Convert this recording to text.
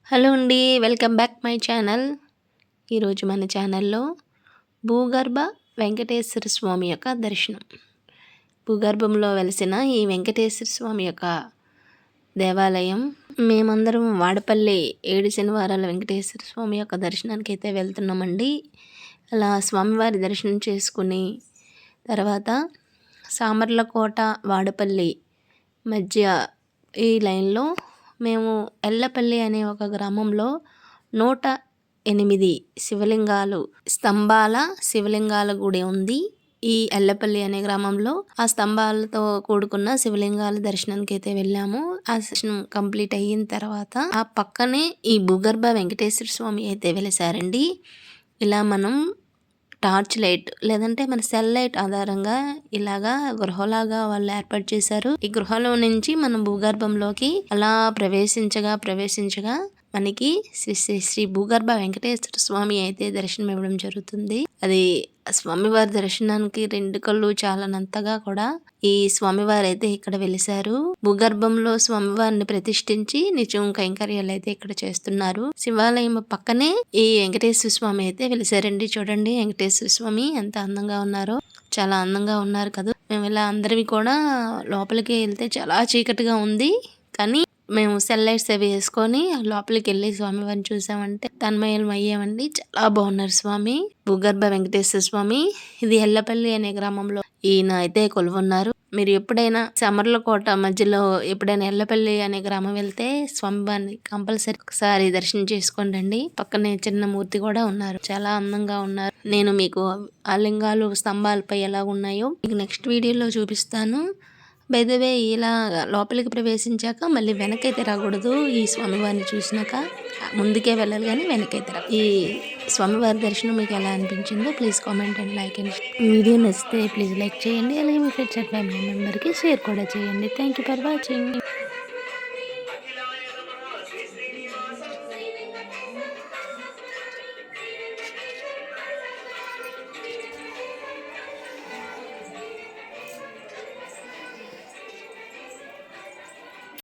Hello అండి. Welcome back my channel. ఈరోజు మన ఛానల్‌లో భూగర్భ వెంకటేశ్వర స్వామి యొక్క దర్శనం. భూగర్భంలో వెలిసిన ఈ వెంకటేశ్వర స్వామి యొక్క దేవాలయం. మేమందరం వాడపల్లి 7 శనివారాల వెంకటేశ్వర స్వామి యొక్క దర్శనానికి అయితే వెళ్తున్నామండి. అలా స్వామివారి దర్శనం చేసుకుని తర్వాత సామర్లకోట వాడపల్లి మధ్య ఈ లైన్‌లో మేము ఎల్లపల్లి అనే ఒక గ్రామంలో 108 శివలింగాల గుడి ఉంది. ఈ ఎల్లపల్లి అనే గ్రామంలో ఆ స్తంభాలతో కూడుకున్న శివలింగాల దర్శనానికి అయితే వెళ్ళాము. ఆ దర్శనం కంప్లీట్ అయిన తర్వాత ఆ పక్కనే ఈ భూగర్భ వెంకటేశ్వర స్వామి అయితే వెలిసారండి. ఇలా మనం టార్చ్ లైట్ లేదంటే మన సెల్ లైట్ ఆధారంగా ఇలాగా గృహలాగా వాళ్ళు ఏర్పాటు చేశారు. ఈ గృహలో నుంచి మనం భూగర్భంలోకి అలా ప్రవేశించగా మనకి శ్రీ భూగర్భ వెంకటేశ్వర స్వామి అయితే దర్శనం ఇవ్వడం జరుగుతుంది. అది స్వామివారి దర్శనానికి 2 కళ్ళు చాలనంతగా కూడా ఈ స్వామివారు అయితే ఇక్కడ వెలిసారు. భూగర్భంలో స్వామివారిని ప్రతిష్ఠించి నిత్యం కైంకర్యాలు అయితే ఇక్కడ చేస్తున్నారు. శివాలయం పక్కనే ఈ వెంకటేశ్వర స్వామి అయితే వెలిసారండి. చూడండి వెంకటేశ్వర స్వామి ఎంత అందంగా ఉన్నారో. చాలా అందంగా ఉన్నారు కదా. మేము ఇలా అందరివి కూడా లోపలికి వెళ్తే చాలా చీకటిగా ఉంది. కానీ మేము సెల్ లైట్స్ అవి వేసుకొని లోపలికి వెళ్ళి స్వామివారిని చూసామంటే తన్మయం అయ్యామండి. చాలా బాగున్నారు స్వామి. భూగర్భ వెంకటేశ్వర స్వామి. ఇది ఎల్లపల్లి అనే గ్రామంలో ఈయన అయితే కొలువున్నారు. మీరు ఎప్పుడైనా సమర్లకోట మధ్యలో ఎప్పుడైనా ఎల్లపల్లి అనే గ్రామం వెళ్తే స్వామివారిని కంపల్సరీ ఒకసారి దర్శనం చేసుకోండి. పక్కనే చిన్న మూర్తి కూడా ఉన్నారు. చాలా అందంగా ఉన్నారు. నేను మీకు ఆ లింగాలు స్తంభాలపై ఎలా ఉన్నాయో మీకు నెక్స్ట్ వీడియోలో చూపిస్తాను. బై ద వే ఇలా లోపలికి ప్రవేశించాక మళ్ళీ వెనకైతే రాకూడదు. ఈ స్వామివారిని చూసినాక ముందుకే వెళ్ళాలి కానీ వెనకైతే రా. ఈ స్వామివారి దర్శనం మీకు ఎలా అనిపించిందో please comment and like and video నచ్చితే ప్లీజ్ లైక్ చేయండి. అలాగే మీ ఫ్రెండ్స్ అండ్ ఫ్యామిలీ మెంబర్కి షేర్ కూడా చేయండి. Thank you for watching.